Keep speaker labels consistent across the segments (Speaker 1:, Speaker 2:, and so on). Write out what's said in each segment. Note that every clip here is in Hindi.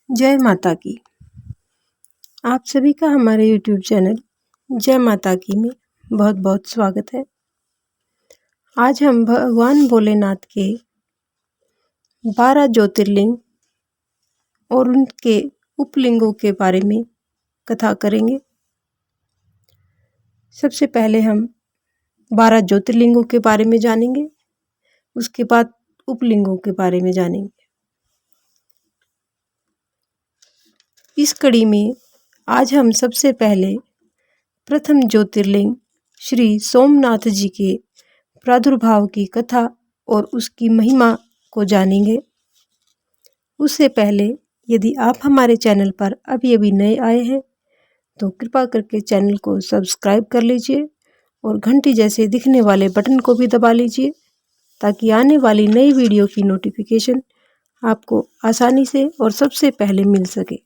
Speaker 1: जय माता की। आप सभी का हमारे YouTube चैनल जय माता की में बहुत बहुत स्वागत है। आज हम भगवान भोलेनाथ के 12 ज्योतिर्लिंग और उनके उपलिंगों के बारे में कथा करेंगे। सबसे पहले हम 12 ज्योतिर्लिंगों के बारे में जानेंगे, उसके बाद उपलिंगों के बारे में जानेंगे। इस कड़ी में आज हम सबसे पहले प्रथम ज्योतिर्लिंग श्री सोमनाथ जी के प्रादुर्भाव की कथा और उसकी महिमा को जानेंगे। उससे पहले यदि आप हमारे चैनल पर अभी नए आए हैं तो कृपा करके चैनल को सब्सक्राइब कर लीजिए और घंटी जैसे दिखने वाले बटन को भी दबा लीजिए ताकि आने वाली नई वीडियो की नोटिफिकेशन आपको आसानी से और सबसे पहले मिल सके।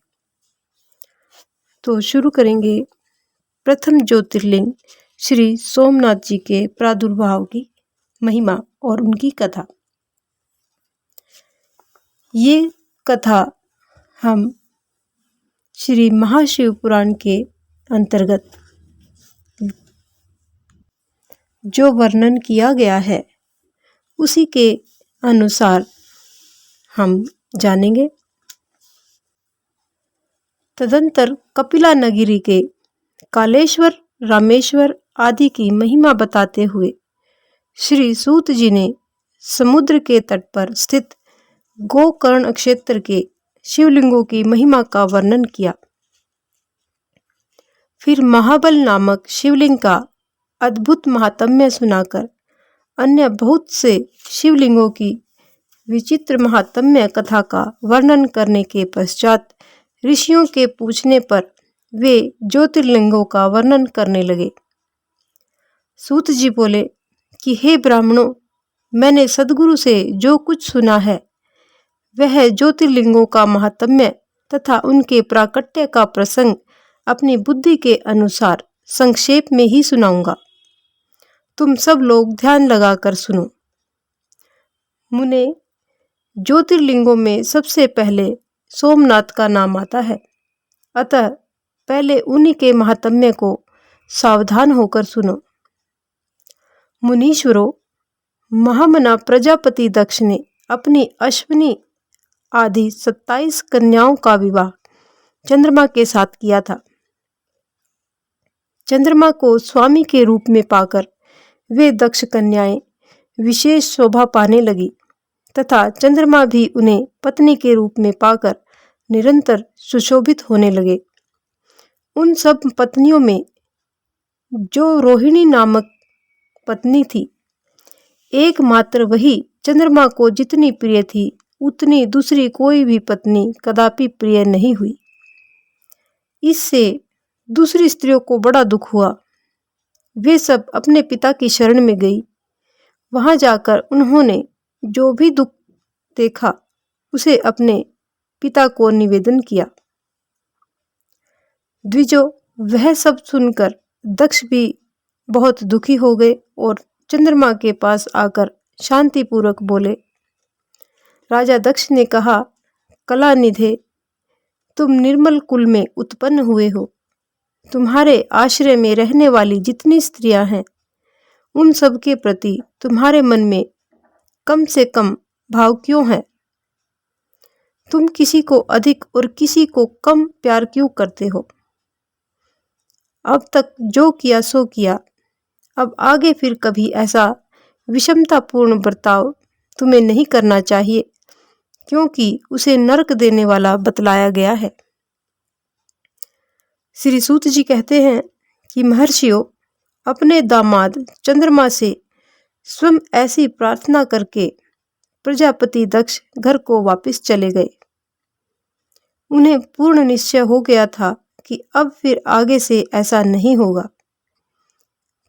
Speaker 1: तो शुरू करेंगे प्रथम ज्योतिर्लिंग श्री सोमनाथ जी के प्रादुर्भाव की महिमा और उनकी कथा। ये कथा हम श्री महाशिव पुराण के अंतर्गत जो वर्णन किया गया है उसी के अनुसार हम जानेंगे। तदंतर कपिला नगरी के कालेश्वर, रामेश्वर आदि की महिमा बताते हुए श्री सूत जी ने समुद्र के तट पर स्थित गोकर्ण क्षेत्र के शिवलिंगों की महिमा का वर्णन किया। फिर महाबल नामक शिवलिंग का अद्भुत महात्म्य सुनाकर अन्य बहुत से शिवलिंगों की विचित्र महात्म्य कथा का वर्णन करने के पश्चात ऋषियों के पूछने पर वे ज्योतिर्लिंगों का वर्णन करने लगे। सूत जी बोले कि हे ब्राह्मणों, मैंने सद्गुरु से जो कुछ सुना है वह ज्योतिर्लिंगों का महात्म्य तथा उनके प्राकट्य का प्रसंग अपनी बुद्धि के अनुसार संक्षेप में ही सुनाऊंगा। तुम सब लोग ध्यान लगाकर सुनो। मुने, ज्योतिर्लिंगों में सबसे पहले सोमनाथ का नाम आता है, अतः पहले उन्हीं के महात्म्य को सावधान होकर सुनो। मुनीश्वरों, महामना प्रजापति दक्ष ने अपनी अश्विनी आदि 27 कन्याओं का विवाह चंद्रमा के साथ किया था। चंद्रमा को स्वामी के रूप में पाकर वे दक्ष कन्याएं विशेष शोभा पाने लगी तथा चंद्रमा भी उन्हें पत्नी के रूप में पाकर निरंतर सुशोभित होने लगे। उन सब पत्नियों में जो रोहिणी नामक पत्नी थी, एकमात्र वही चंद्रमा को जितनी प्रिय थी उतनी दूसरी कोई भी पत्नी कदापि प्रिय नहीं हुई। इससे दूसरी स्त्रियों को बड़ा दुख हुआ। वे सब अपने पिता की शरण में गई। वहां जाकर उन्होंने जो भी दुख देखा उसे अपने पिता को निवेदन किया। द्विजो, वह सब सुनकर दक्ष भी बहुत दुखी हो गए और चंद्रमा के पास आकर शांतिपूर्वक बोले। राजा दक्ष ने कहा, कलानिधे, तुम निर्मल कुल में उत्पन्न हुए हो। तुम्हारे आश्रय में रहने वाली जितनी स्त्रियां हैं उन सब के प्रति तुम्हारे मन में कम से कम भाव क्यों है? तुम किसी को अधिक और किसी को कम प्यार क्यों करते हो? अब तक जो किया सो किया, अब आगे फिर कभी ऐसा विषमतापूर्ण बर्ताव तुम्हें नहीं करना चाहिए, क्योंकि उसे नरक देने वाला बतलाया गया है। श्री सूत जी कहते हैं कि महर्षियों, अपने दामाद चंद्रमा से स्वयं ऐसी प्रार्थना करके प्रजापति दक्ष घर को वापस चले गए। उन्हें पूर्ण निश्चय हो गया था कि अब फिर आगे से ऐसा नहीं होगा,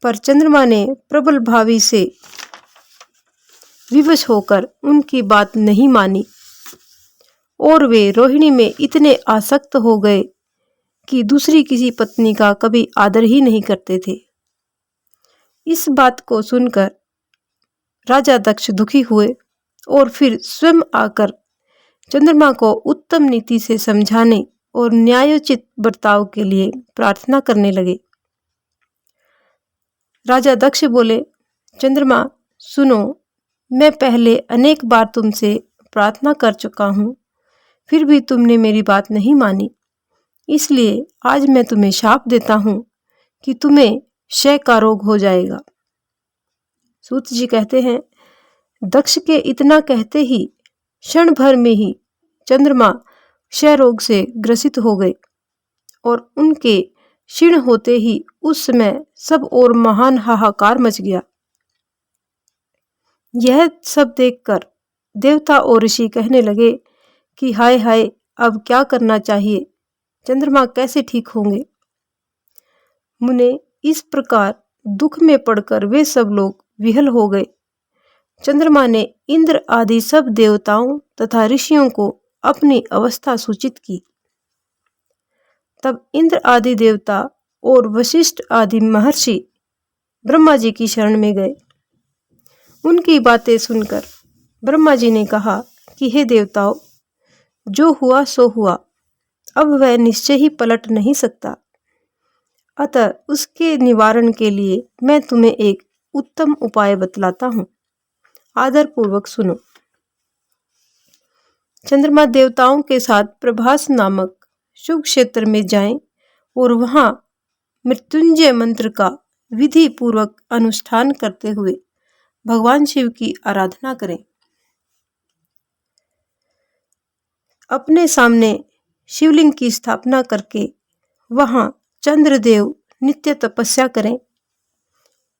Speaker 1: पर चंद्रमा ने प्रबल भावी से विवश होकर उनकी बात नहीं मानी और वे रोहिणी में इतने आसक्त हो गए कि दूसरी किसी पत्नी का कभी आदर ही नहीं करते थे। इस बात को सुनकर राजा दक्ष दुखी हुए और फिर स्वयं आकर चंद्रमा को उत्तम नीति से समझाने और न्यायोचित बर्ताव के लिए प्रार्थना करने लगे। राजा दक्ष बोले, चंद्रमा सुनो, मैं पहले अनेक बार तुमसे प्रार्थना कर चुका हूँ, फिर भी तुमने मेरी बात नहीं मानी। इसलिए आज मैं तुम्हें शाप देता हूँ कि तुम्हें क्षय का रोग हो जाएगा। सूत जी कहते हैं, दक्ष के इतना कहते ही क्षण भर में ही चंद्रमा क्षय रोग से ग्रसित हो गए और उनके क्षीण होते ही उस समय सब और महान हाहाकार मच गया। यह सब देखकर देवता और ऋषि कहने लगे कि हाय हाय, अब क्या करना चाहिए, चंद्रमा कैसे ठीक होंगे। मुने, इस प्रकार दुख में पड़कर वे सब लोग विहल हो गए। चंद्रमा ने इंद्र आदि सब देवताओं तथा ऋषियों को अपनी अवस्था सूचित की। तब इंद्र आदि देवता और वशिष्ठ आदि महर्षि ब्रह्मा जी की शरण में गए। उनकी बातें सुनकर ब्रह्मा जी ने कहा कि हे देवताओं, जो हुआ सो हुआ, अब वह निश्चय ही पलट नहीं सकता। अतः उसके निवारण के लिए मैं तुम्हें एक उत्तम उपाय बतलाता हूँ, आदर पूर्वक सुनो। चंद्रमा देवताओं के साथ प्रभास नामक शुभ क्षेत्र में जाएं और वहां मृत्युंजय मंत्र का विधि पूर्वक अनुष्ठान करते हुए भगवान शिव की आराधना करें। अपने सामने शिवलिंग की स्थापना करके वहां चंद्रदेव नित्य तपस्या करें।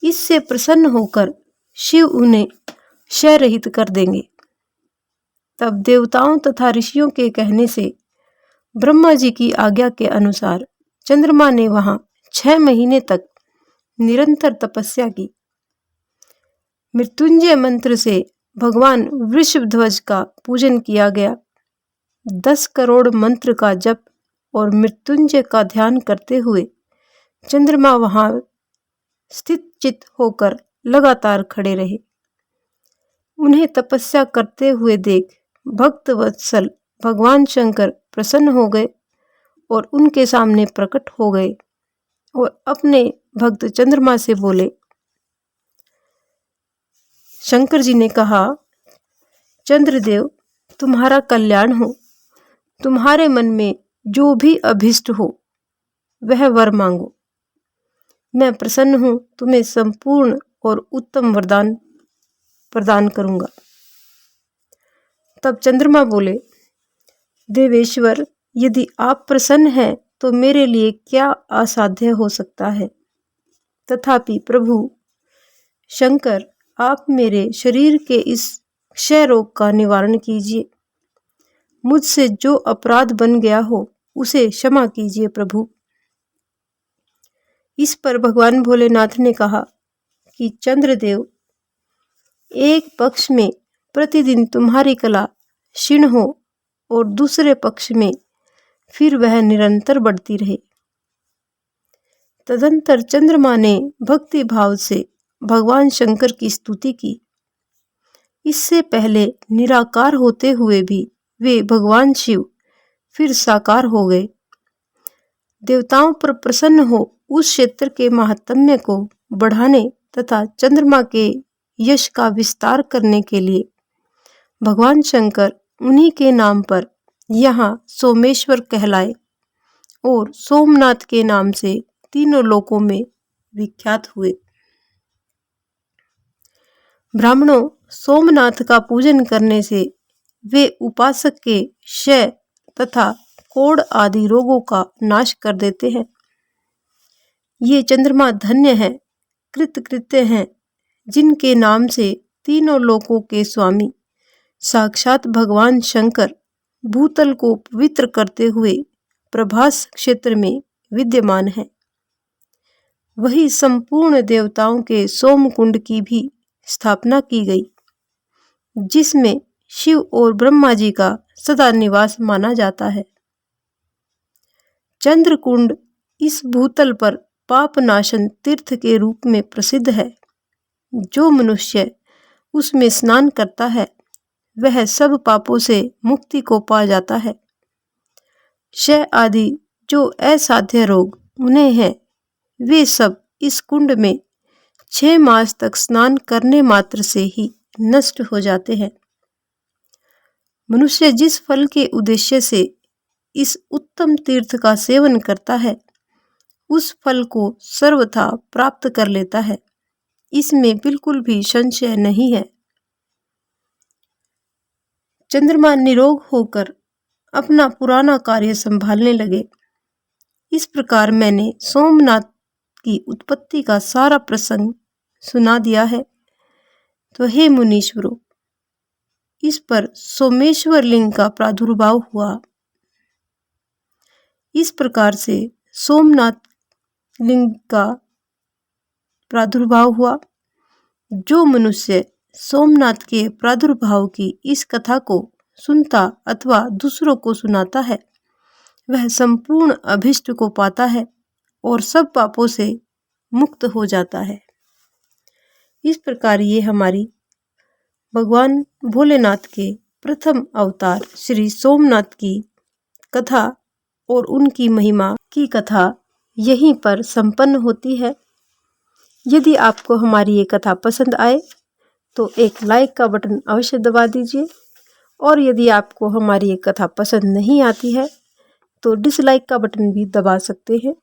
Speaker 1: इससे प्रसन्न होकर शिव उन्हें क्षय रहित कर देंगे। तब देवताओं तथा ऋषियों के कहने से ब्रह्मा जी की आज्ञा के अनुसार चंद्रमा ने वहां 6 महीने तक निरंतर तपस्या की। मृत्युंजय मंत्र से भगवान वृषभध्वज का पूजन किया गया। 10 करोड़ मंत्र का जप और मृत्युंजय का ध्यान करते हुए चंद्रमा वहां स्थित चित होकर लगातार खड़े रहे। उन्हें तपस्या करते हुए देख भक्त वत्सल भगवान शंकर प्रसन्न हो गए और उनके सामने प्रकट हो गए और अपने भक्त चंद्रमा से बोले। शंकर जी ने कहा, चंद्रदेव, तुम्हारा कल्याण हो। तुम्हारे मन में जो भी अभिष्ट हो वह वर मांगो। मैं प्रसन्न हूं, तुम्हें संपूर्ण और उत्तम वरदान प्रदान करूंगा। तब चंद्रमा बोले, देवेश्वर, यदि आप प्रसन्न हैं तो मेरे लिए क्या असाध्य हो सकता है। तथापि प्रभु शंकर, आप मेरे शरीर के इस क्षय रोग का निवारण कीजिए। मुझसे जो अपराध बन गया हो उसे क्षमा कीजिए प्रभु। इस पर भगवान भोलेनाथ ने कहा कि चंद्रदेव, एक पक्ष में प्रतिदिन तुम्हारी कला क्षीण हो और दूसरे पक्ष में फिर वह निरंतर बढ़ती रहे। तदंतर चंद्रमा ने भक्ति भाव से भगवान शंकर की स्तुति की। इससे पहले निराकार होते हुए भी वे भगवान शिव फिर साकार हो गए। देवताओं पर प्रसन्न हो उस क्षेत्र के महात्म्य को बढ़ाने तथा चंद्रमा के यश का विस्तार करने के लिए भगवान शंकर उन्हीं के नाम पर यहाँ सोमेश्वर कहलाए और सोमनाथ के नाम से तीनों लोकों में विख्यात हुए। ब्राह्मणों, सोमनाथ का पूजन करने से वे उपासक के क्षय तथा कोढ़ आदि रोगों का नाश कर देते हैं। ये चंद्रमा धन्य है, कृतकृत्य हैं, जिनके नाम से तीनों लोकों के स्वामी साक्षात भगवान शंकर भूतल को पवित्र करते हुए प्रभास क्षेत्र में विद्यमान है। वही संपूर्ण देवताओं के सोम कुंड की भी स्थापना की गई, जिसमें शिव और ब्रह्मा जी का सदा निवास माना जाता है। चंद्रकुंड इस भूतल पर पापनाशन तीर्थ के रूप में प्रसिद्ध है। जो मनुष्य उसमें स्नान करता है वह सब पापों से मुक्ति को पा जाता है। क्षय आदि जो असाध्य रोग उन्हें हैं, वे सब इस कुंड में 6 मास तक स्नान करने मात्र से ही नष्ट हो जाते हैं। मनुष्य जिस फल के उद्देश्य से इस उत्तम तीर्थ का सेवन करता है, उस फल को सर्वथा प्राप्त कर लेता है, इसमें बिल्कुल भी संशय नहीं है। चंद्रमा निरोग होकर अपना पुराना कार्य संभालने लगे। इस प्रकार मैंने सोमनाथ की उत्पत्ति का सारा प्रसंग सुना दिया है। तो हे मुनीश्वरों, इस पर सोमेश्वर लिंग का प्रादुर्भाव हुआ। इस प्रकार से सोमनाथ लिंग का प्रादुर्भाव हुआ। जो मनुष्य सोमनाथ के प्रादुर्भाव की इस कथा को सुनता अथवा दूसरों को सुनाता है, वह संपूर्ण अभिष्ट को पाता है और सब पापों से मुक्त हो जाता है। इस प्रकार ये हमारी भगवान भोलेनाथ के प्रथम अवतार श्री सोमनाथ की कथा और उनकी महिमा की कथा यहीं पर संपन्न होती है। यदि आपको हमारी ये कथा पसंद आए तो एक लाइक का बटन अवश्य दबा दीजिए, और यदि आपको हमारी ये कथा पसंद नहीं आती है तो डिसलाइक का बटन भी दबा सकते हैं।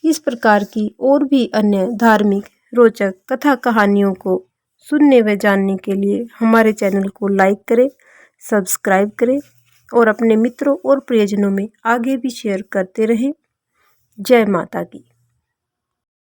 Speaker 1: इस प्रकार की और भी अन्य धार्मिक रोचक कथा कहानियों को सुनने व जानने के लिए हमारे चैनल को लाइक करें, सब्सक्राइब करें और अपने मित्रों और प्रियजनों में आगे भी शेयर करते रहें। जय माता की।